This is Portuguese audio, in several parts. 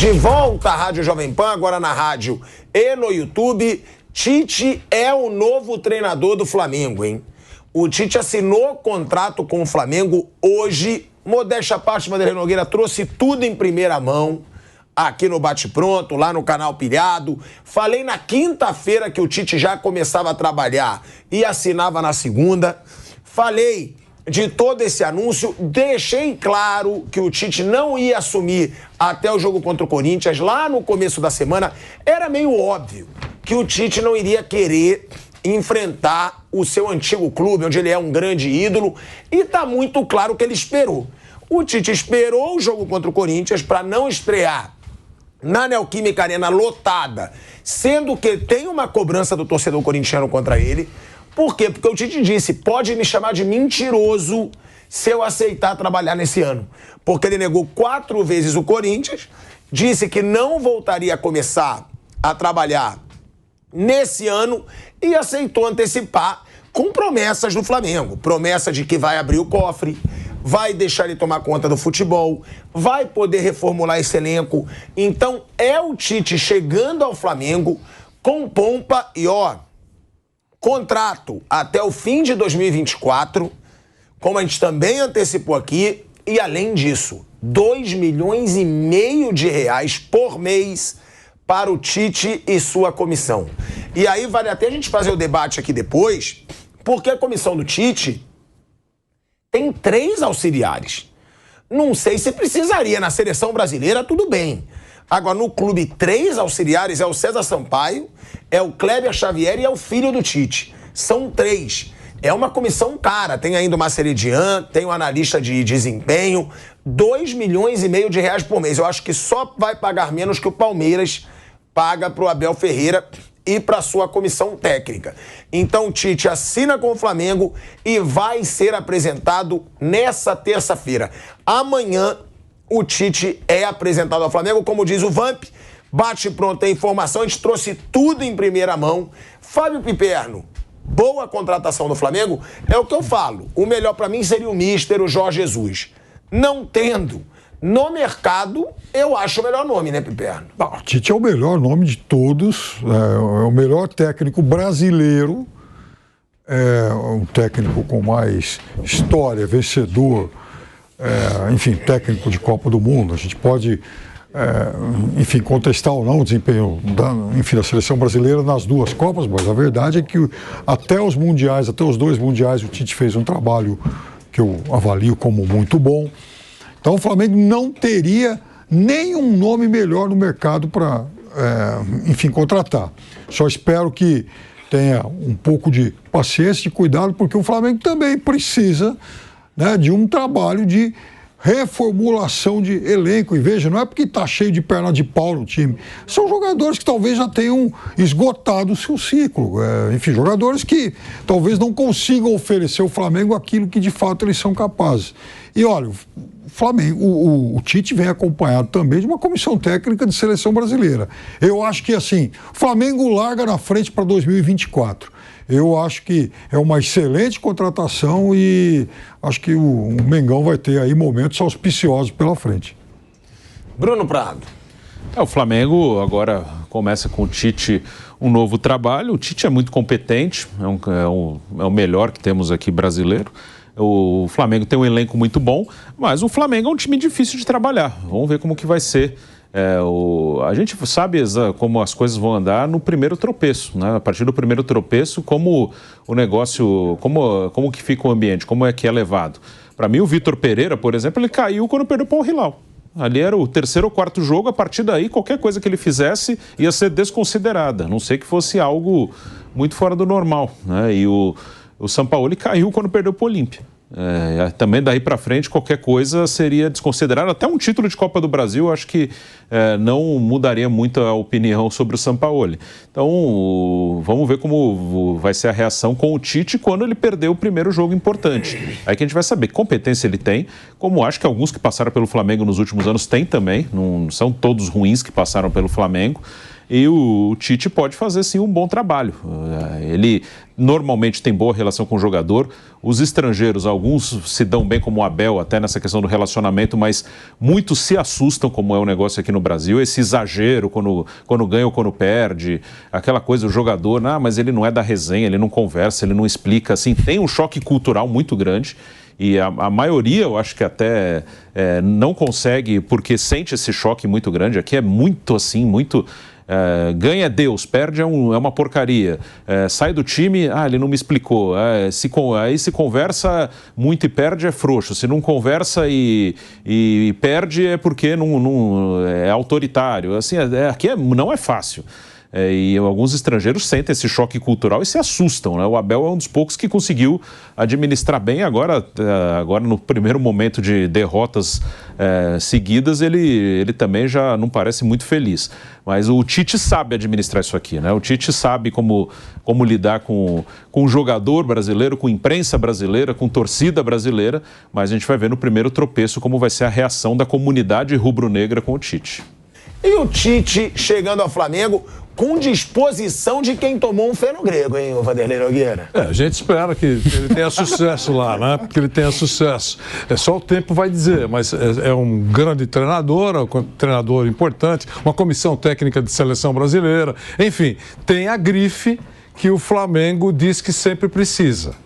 De volta à Rádio Jovem Pan, agora na rádio e no YouTube. Tite é o novo treinador do Flamengo, hein? O Tite assinou contrato com o Flamengo hoje. Modéstia à parte, Vanderlei Nogueira trouxe tudo em primeira mão aqui no Bate Pronto, lá no canal Pilhado. Falei na quinta-feira que o Tite já começava a trabalhar e assinava na segunda. Falei de todo esse anúncio, deixei claro que o Tite não ia assumir até o jogo contra o Corinthians. Lá no começo da semana, era meio óbvio que o Tite não iria querer enfrentar o seu antigo clube, onde ele é um grande ídolo, e tá muito claro que ele esperou. O Tite esperou o jogo contra o Corinthians para não estrear na Neoquímica Arena lotada, sendo que tem uma cobrança do torcedor corintiano contra ele. Por quê? Porque o Tite disse, pode me chamar de mentiroso se eu aceitar trabalhar nesse ano. Porque ele negou 4 vezes o Corinthians, disse que não voltaria a começar a trabalhar nesse ano e aceitou antecipar com promessas do Flamengo. Promessa de que vai abrir o cofre, vai deixar ele tomar conta do futebol, vai poder reformular esse elenco. Então é o Tite chegando ao Flamengo com pompa e contrato até o fim de 2024, como a gente também antecipou aqui, e além disso, 2,5 milhões de reais por mês para o Tite e sua comissão. E aí vale até a gente fazer o debate aqui depois, porque a comissão do Tite tem 3 auxiliares. Não sei se precisaria na seleção brasileira, tudo bem. Agora, no clube, 3 auxiliares, é o César Sampaio, é o Kleber Xavier e é o filho do Tite. São 3. É uma comissão cara. Tem ainda o Marcelidian, tem o analista de desempenho. 2,5 milhões de reais por mês. Eu acho que só vai pagar menos que o Palmeiras paga para o Abel Ferreira e para sua comissão técnica. Então o Tite assina com o Flamengo e vai ser apresentado nessa terça-feira. Amanhã o Tite é apresentado ao Flamengo, como diz o Vamp. Bate Pronto a informação, a gente trouxe tudo em primeira mão. Fábio Piperno, boa contratação do Flamengo, é o que eu falo. O melhor para mim seria o Mister, o Jorge Jesus. Não tendo no mercado, eu acho o melhor nome, né, Piperno? O Tite é o melhor nome de todos, é o melhor técnico brasileiro, é um técnico com mais história, vencedor, enfim, técnico de Copa do Mundo. A gente pode, enfim, contestar ou não o desempenho da seleção brasileira nas 2 Copas, mas a verdade é que até os 2 mundiais, o Tite fez um trabalho que eu avalio como muito bom. Então o Flamengo não teria nenhum nome melhor no mercado para, enfim, contratar. Só espero que tenha um pouco de paciência e cuidado, porque o Flamengo também precisa, né, de um trabalho de reformulação de elenco. E veja, não é porque está cheio de perna de pau no time. São jogadores que talvez já tenham esgotado o seu ciclo. Enfim, jogadores que talvez não consigam oferecer ao Flamengo aquilo que de fato eles são capazes. E olha, o Flamengo, o Tite vem acompanhado também de uma comissão técnica de seleção brasileira. Eu acho que assim, o Flamengo larga na frente para 2024. Eu acho que é uma excelente contratação e acho que o Mengão vai ter aí momentos auspiciosos pela frente. Bruno Prado. O Flamengo agora começa com o Tite um novo trabalho. O Tite é muito competente, é o melhor que temos aqui brasileiro. O Flamengo tem um elenco muito bom, mas o Flamengo é um time difícil de trabalhar. Vamos ver como que vai ser. A gente sabe como as coisas vão andar no primeiro tropeço, né? A partir do primeiro tropeço, como o negócio, como que fica o ambiente, como é que é levado. Para mim, o Vitor Pereira, por exemplo, ele caiu quando perdeu para o Hilal. Ali era o 3º ou 4º jogo, a partir daí, qualquer coisa que ele fizesse ia ser desconsiderada, a não ser que fosse algo muito fora do normal, né? E o Sampaoli caiu quando perdeu para o Olímpia. Também daí para frente qualquer coisa seria desconsiderada. Até um título de Copa do Brasil acho que não mudaria muito a opinião sobre o Sampaoli. Então vamos ver como vai ser a reação com o Tite quando ele perder o primeiro jogo importante. Aí que a gente vai saber que competência ele tem, como acho que alguns que passaram pelo Flamengo nos últimos anos têm também, não são todos ruins que passaram pelo Flamengo. e o Tite pode fazer sim um bom trabalho. Ele normalmente tem boa relação com o jogador, os estrangeiros, alguns se dão bem como o Abel, até nessa questão do relacionamento, mas muitos se assustam, como é o negócio aqui no Brasil, esse exagero quando ganha ou quando perde, aquela coisa, o jogador, mas ele não é da resenha, ele não conversa, ele não explica, assim, tem um choque cultural muito grande. E a maioria, eu acho que até não consegue, porque sente esse choque muito grande. Aqui é muito assim, muito... ganha Deus, perde é uma porcaria. Sai do time, ele não me explicou. Aí se conversa muito e perde, é frouxo. Se não conversa e perde, é porque não é autoritário. Assim, aqui não é fácil. E alguns estrangeiros sentem esse choque cultural e se assustam, né? O Abel é um dos poucos que conseguiu administrar bem. Agora no primeiro momento de derrotas seguidas, ele também já não parece muito feliz. Mas o Tite sabe administrar isso aqui, né? O Tite sabe como lidar com o jogador brasileiro, com a imprensa brasileira, com torcida brasileira. Mas a gente vai ver no primeiro tropeço como vai ser a reação da comunidade rubro-negra com o Tite. E o Tite chegando ao Flamengo com disposição de quem tomou um feno grego, hein, o Vanderlei Nogueira? A gente espera que ele tenha sucesso lá, né? Que ele tenha sucesso. Só o tempo vai dizer, mas é um grande treinador, um treinador importante, uma comissão técnica de seleção brasileira. Enfim, tem a grife que o Flamengo diz que sempre precisa.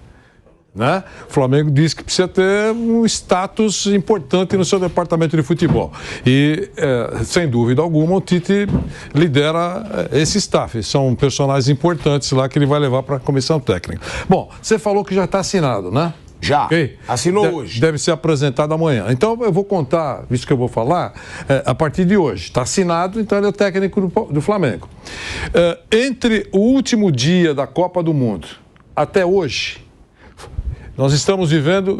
Né? O Flamengo diz que precisa ter um status importante no seu departamento de futebol. E, sem dúvida alguma, o Tite lidera esse staff. São personagens importantes lá que ele vai levar para a comissão técnica. Bom, você falou que já está assinado, né? Já. Okay? Assinou hoje. Deve ser apresentado amanhã. Então, eu vou contar, visto que eu vou falar, a partir de hoje. Está assinado, então ele é o técnico do Flamengo. Entre o último dia da Copa do Mundo até hoje, nós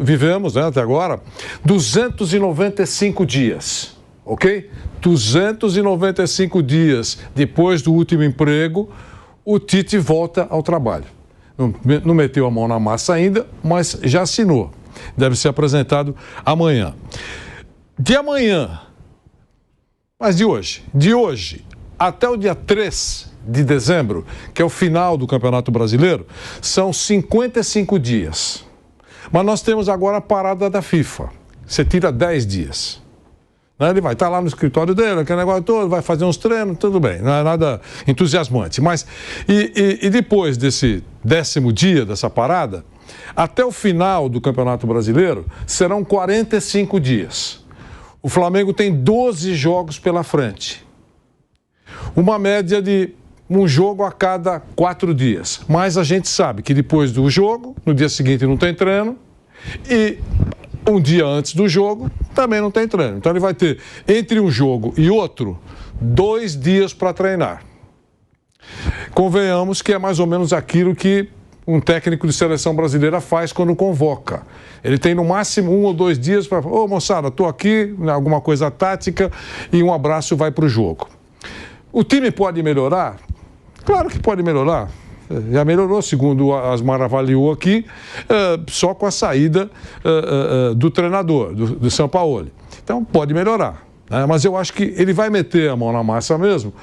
vivemos, né, até agora, 295 dias, ok? 295 dias depois do último emprego, o Tite volta ao trabalho. Não meteu a mão na massa ainda, mas já assinou. Deve ser apresentado amanhã. De amanhã, mas de hoje até o dia 3 de dezembro, que é o final do Campeonato Brasileiro, são 55 dias. Mas nós temos agora a parada da FIFA. Você tira 10 dias. Ele vai estar lá no escritório dele, aquele negócio todo, vai fazer uns treinos, tudo bem. Não é nada entusiasmante. Mas, e depois desse 10º dia dessa parada, até o final do Campeonato Brasileiro, serão 45 dias. O Flamengo tem 12 jogos pela frente. Uma média de um jogo a cada 4 dias. Mas a gente sabe que depois do jogo, no dia seguinte não tem treino, e um dia antes do jogo também não tem treino. Então ele vai ter, entre um jogo e outro, 2 dias para treinar. Convenhamos que é mais ou menos aquilo que um técnico de seleção brasileira faz quando convoca. Ele tem no máximo 1 ou 2 dias para... moçada, estou aqui, alguma coisa tática, e um abraço, vai para o jogo. O time pode melhorar? Claro que pode melhorar. Já melhorou, segundo o Asmar avaliou aqui, só com a saída do treinador, do Sampaoli. Então, pode melhorar. Né? Mas eu acho que ele vai meter a mão na massa mesmo,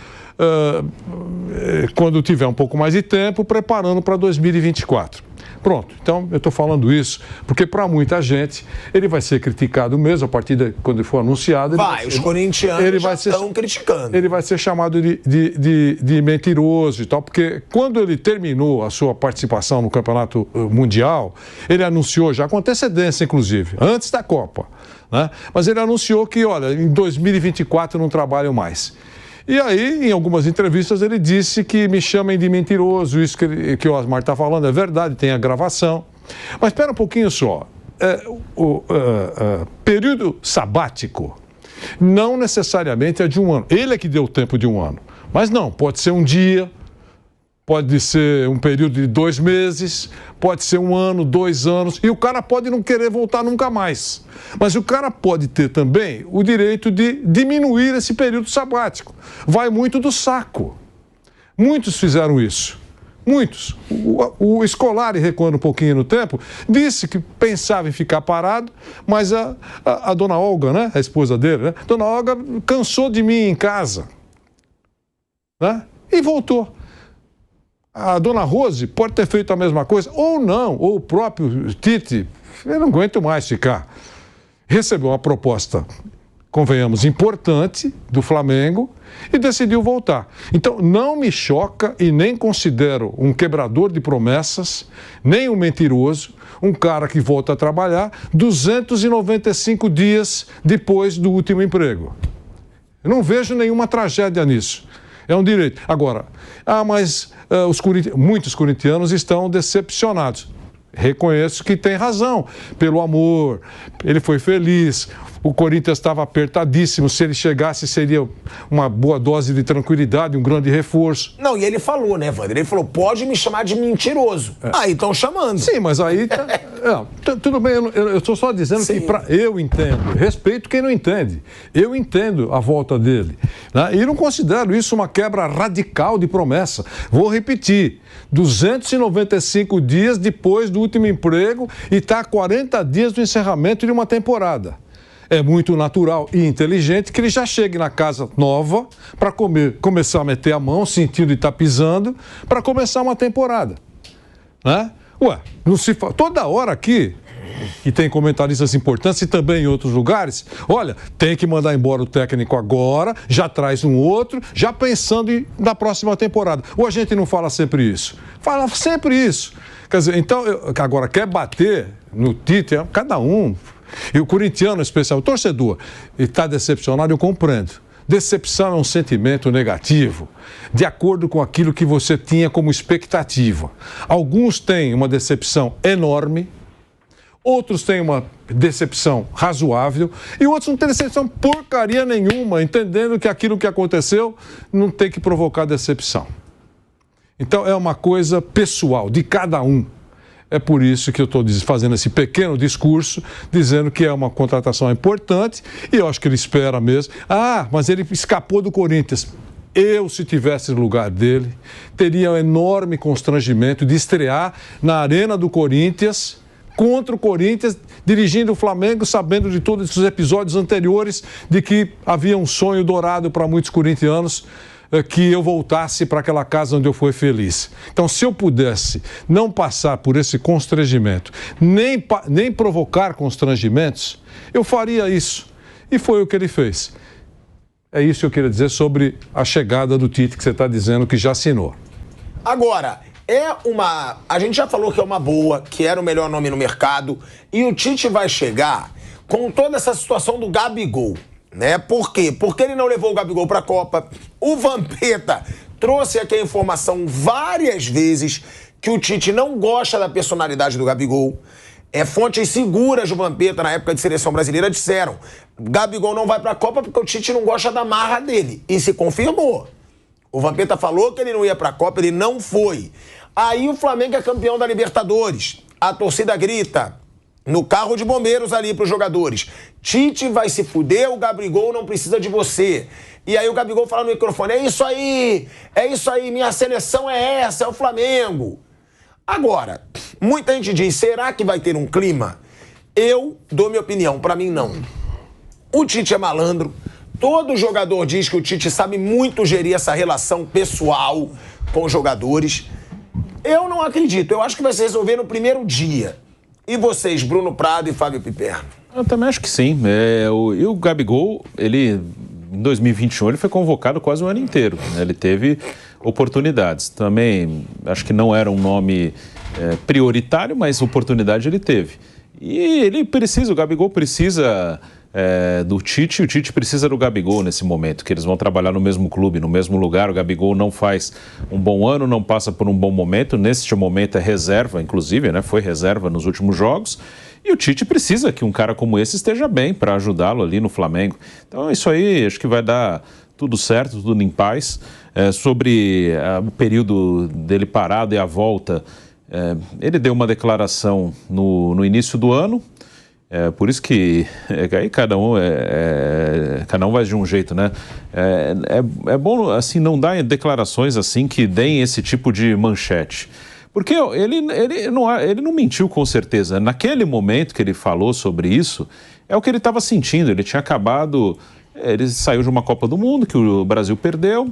quando tiver um pouco mais de tempo, preparando para 2024. Pronto, então eu estou falando isso porque para muita gente ele vai ser criticado mesmo a partir de quando for anunciado. Os corintianos já estão criticando. Ele vai ser chamado de mentiroso e tal, porque quando ele terminou a sua participação no Campeonato Mundial, ele anunciou já com antecedência, inclusive, antes da Copa, né? Mas ele anunciou que, olha, em 2024 não trabalho mais. E aí, em algumas entrevistas, ele disse que me chamem de mentiroso, isso que o Osmar está falando é verdade, tem a gravação. Mas espera um pouquinho só. O período sabático não necessariamente é de um ano. Ele é que deu o tempo de um ano. Mas não, pode ser um dia, pode ser um período de 2 meses, pode ser 1 ano, 2 anos, e o cara pode não querer voltar nunca mais. Mas o cara pode ter também o direito de diminuir esse período sabático. Vai muito do saco. Muitos fizeram isso. Muitos. O Scolari, recuando um pouquinho no tempo, disse que pensava em ficar parado, mas a dona Olga, né, a esposa dele, né, dona Olga cansou de mim em casa. Né? e voltou. A dona Rose pode ter feito a mesma coisa, ou não, ou o próprio Tite, eu não aguento mais ficar. Recebeu uma proposta, convenhamos, importante do Flamengo e decidiu voltar. Então, não me choca e nem considero um quebrador de promessas, nem um mentiroso, um cara que volta a trabalhar 295 dias depois do último emprego. Eu não vejo nenhuma tragédia nisso. É um direito. Agora, mas muitos corintianos estão decepcionados. Reconheço que tem razão, pelo amor, ele foi feliz, o Corinthians estava apertadíssimo, se ele chegasse seria uma boa dose de tranquilidade, um grande reforço. Não, e ele falou, né, Wander? Ele falou, pode me chamar de mentiroso. Aí estão chamando. Sim, mas aí, tudo bem, eu estou só dizendo que eu entendo, respeito quem não entende, eu entendo a volta dele, né? E não considero isso uma quebra radical de promessa. Vou repetir, 295 dias depois do último emprego e está a 40 dias do encerramento de uma temporada. É muito natural e inteligente que ele já chegue na casa nova para começar a meter a mão, sentindo e estar pisando, para começar uma temporada. Né? Não se toda hora aqui, e tem comentaristas importantes e também em outros lugares, olha, tem que mandar embora o técnico agora, já traz um outro, já pensando na próxima temporada. Ou a gente não fala sempre isso? Fala sempre isso. Quer dizer, então, agora quer bater no Tite, cada um. E o corintiano, especial, o torcedor, está decepcionado, eu compreendo. Decepção é um sentimento negativo, de acordo com aquilo que você tinha como expectativa. Alguns têm uma decepção enorme, outros têm uma decepção razoável e outros não têm decepção porcaria nenhuma, entendendo que aquilo que aconteceu não tem que provocar decepção. Então é uma coisa pessoal, de cada um. É por isso que eu estou fazendo esse pequeno discurso, dizendo que é uma contratação importante e eu acho que ele espera mesmo. Mas ele escapou do Corinthians. Eu, se tivesse no lugar dele, teria um enorme constrangimento de estrear na Arena do Corinthians, contra o Corinthians, dirigindo o Flamengo, sabendo de todos os episódios anteriores de que havia um sonho dourado para muitos corintianos, que eu voltasse para aquela casa onde eu fui feliz. Então, se eu pudesse não passar por esse constrangimento, nem provocar constrangimentos, eu faria isso. E foi o que ele fez. É isso que eu queria dizer sobre a chegada do Tite, que você está dizendo que já assinou. Agora, a gente já falou que é uma boa, que era o melhor nome no mercado, e o Tite vai chegar com toda essa situação do Gabigol. Né? Por quê? Porque ele não levou o Gabigol para a Copa. O Vampeta trouxe aqui a informação várias vezes que o Tite não gosta da personalidade do Gabigol. Fontes seguras do Vampeta na época de seleção brasileira disseram: Gabigol não vai para a Copa porque o Tite não gosta da marra dele. E se confirmou. O Vampeta falou que ele não ia para a Copa, ele não foi. Aí o Flamengo é campeão da Libertadores. A torcida grita no carro de bombeiros ali para os jogadores: Tite vai se fuder, o Gabigol não precisa de você. E aí o Gabigol fala no microfone: é isso aí, minha seleção é essa, é o Flamengo. Agora, muita gente diz, será que vai ter um clima? Eu dou minha opinião, para mim não. O Tite é malandro, todo jogador diz que o Tite sabe muito gerir essa relação pessoal com os jogadores. Eu não acredito, eu acho que vai se resolver no primeiro dia. E vocês, Bruno Prado e Fábio Piperno? Eu também acho que sim. E o Gabigol, em 2021, ele foi convocado quase o ano inteiro. Né? Ele teve oportunidades. Também acho que não era um nome prioritário, mas oportunidade ele teve. E o Gabigol precisa do Tite, e o Tite precisa do Gabigol nesse momento, que eles vão trabalhar no mesmo clube, no mesmo lugar. O Gabigol não faz um bom ano, não passa por um bom momento. Neste momento é reserva, inclusive, né? Foi reserva nos últimos jogos. E o Tite precisa que um cara como esse esteja bem para ajudá-lo ali no Flamengo. Então isso aí acho que vai dar tudo certo, tudo em paz. Sobre o período dele parado e a volta, ele deu uma declaração no início do ano. Por isso que aí cada um vai de um jeito, né? É bom assim não dar declarações assim que deem esse tipo de manchete. Porque ele não mentiu com certeza. Naquele momento que ele falou sobre isso, é o que ele estava sentindo. Ele tinha acabado, ele saiu de uma Copa do Mundo que o Brasil perdeu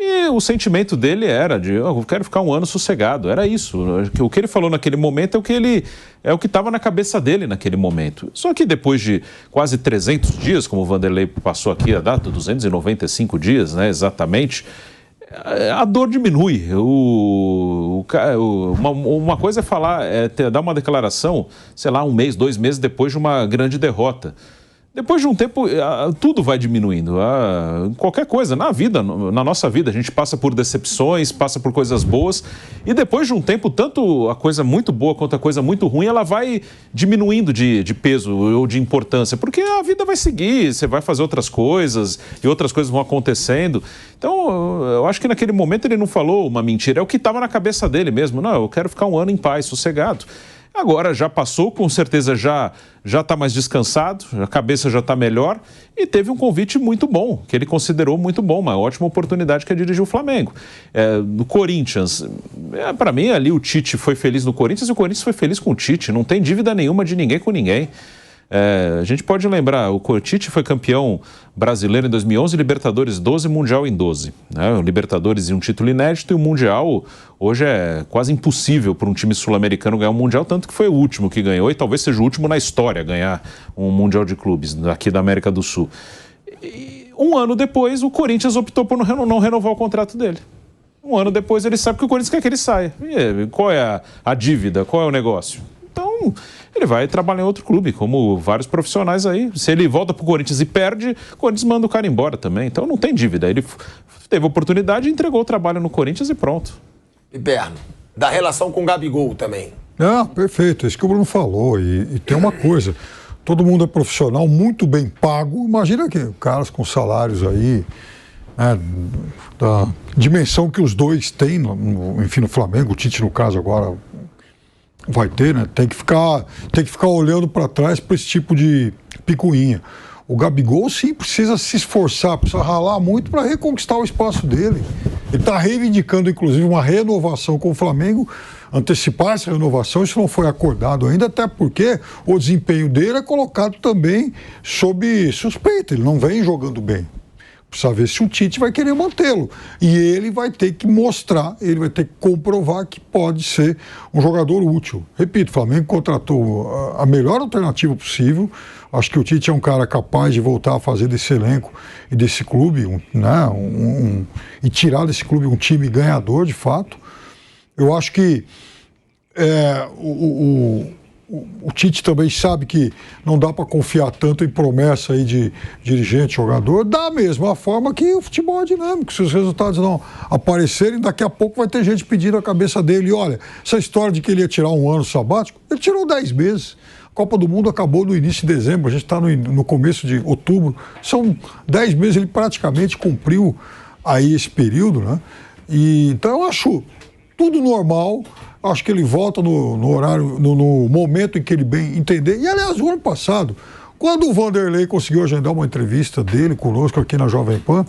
E o sentimento dele era de, eu quero ficar um ano sossegado, era isso. O que ele falou naquele momento é o que estava na cabeça dele naquele momento. Só que depois de quase 300 dias, como o Vanderlei passou aqui a data, 295 dias, né, exatamente, a dor diminui. Uma coisa é falar, dar uma declaração, sei lá, 1 mês, 2 meses depois de uma grande derrota. Depois de um tempo, tudo vai diminuindo. Qualquer coisa, na vida, na nossa vida, a gente passa por decepções, passa por coisas boas, e depois de um tempo, tanto a coisa muito boa quanto a coisa muito ruim, ela vai diminuindo de peso ou de importância, porque a vida vai seguir, você vai fazer outras coisas, e outras coisas vão acontecendo. Então, eu acho que naquele momento ele não falou uma mentira, é o que estava na cabeça dele mesmo. Não, eu quero ficar um ano em paz, sossegado. Agora já passou, com certeza já está mais descansado, a cabeça já está melhor e teve um convite muito bom, que ele considerou muito bom, uma ótima oportunidade que é dirigir o Flamengo. No Corinthians, para mim ali o Tite foi feliz no Corinthians e o Corinthians foi feliz com o Tite, não tem dívida nenhuma de ninguém com ninguém. A gente pode lembrar, o Tite foi campeão brasileiro em 2011, Libertadores 12, Mundial em 12. Né? O Libertadores em um título inédito e o Mundial hoje é quase impossível para um time sul-americano ganhar um Mundial, tanto que foi o último que ganhou e talvez seja o último na história a ganhar um Mundial de clubes aqui da América do Sul. E um ano depois, o Corinthians optou por não renovar o contrato dele. Um ano depois, ele sabe que o Corinthians quer que ele saia. E qual é a dívida? Qual é o negócio? Então, ele vai trabalhar em outro clube, como vários profissionais aí. Se ele volta para o Corinthians e perde, o Corinthians manda o cara embora também. Então, não tem dívida. Ele teve oportunidade, entregou o trabalho no Corinthians e pronto. E Berno, da relação com o Gabigol também. Perfeito. É isso que o Bruno falou. E tem uma coisa. Todo mundo é profissional, muito bem pago. Imagina que caras com salários aí, né, da dimensão que os dois têm, enfim, no Flamengo, o Tite, no caso, agora vai ter, né? Tem que ficar olhando para trás para esse tipo de picuinha. O Gabigol, sim, precisa se esforçar, precisa ralar muito para reconquistar o espaço dele. Ele está reivindicando, inclusive, uma renovação com o Flamengo, antecipar essa renovação, isso não foi acordado ainda, até porque o desempenho dele é colocado também sob suspeita, ele não vem jogando bem. Precisa ver se o Tite vai querer mantê-lo. E ele vai ter que mostrar, ele vai ter que comprovar que pode ser um jogador útil. Repito, o Flamengo contratou a melhor alternativa possível. Acho que o Tite é um cara capaz de voltar a fazer desse elenco e desse clube, e tirar desse clube um time ganhador, de fato. Eu acho que o Tite também sabe que não dá para confiar tanto em promessa aí de dirigente, jogador, da mesma forma que o futebol é dinâmico. Se os resultados não aparecerem, daqui a pouco vai ter gente pedindo a cabeça dele. E olha, essa história de que ele ia tirar um ano sabático, ele tirou 10 meses. A Copa do Mundo acabou no início de dezembro, a gente está no começo de outubro. São 10 meses, ele praticamente cumpriu aí esse período, né? Então eu acho tudo normal. Acho que ele volta no horário, no momento em que ele bem entender. E, aliás, o ano passado, quando o Vanderlei conseguiu agendar uma entrevista dele conosco aqui na Jovem Pan,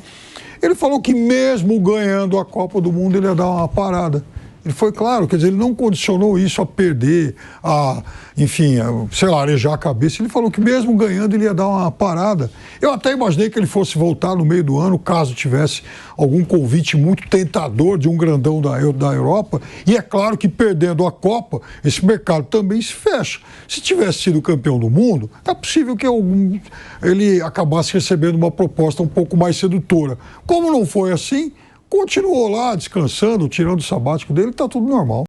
ele falou que mesmo ganhando a Copa do Mundo, ele ia dar uma parada. Ele foi claro, quer dizer, ele não condicionou isso a perder, arejar a cabeça. Ele falou que mesmo ganhando ele ia dar uma parada. Eu até imaginei que ele fosse voltar no meio do ano, caso tivesse algum convite muito tentador de um grandão da Europa. E é claro que perdendo a Copa, esse mercado também se fecha. Se tivesse sido campeão do mundo, é possível que ele acabasse recebendo uma proposta um pouco mais sedutora. Como não foi assim, continuou lá descansando, tirando o sabático dele, está tudo normal.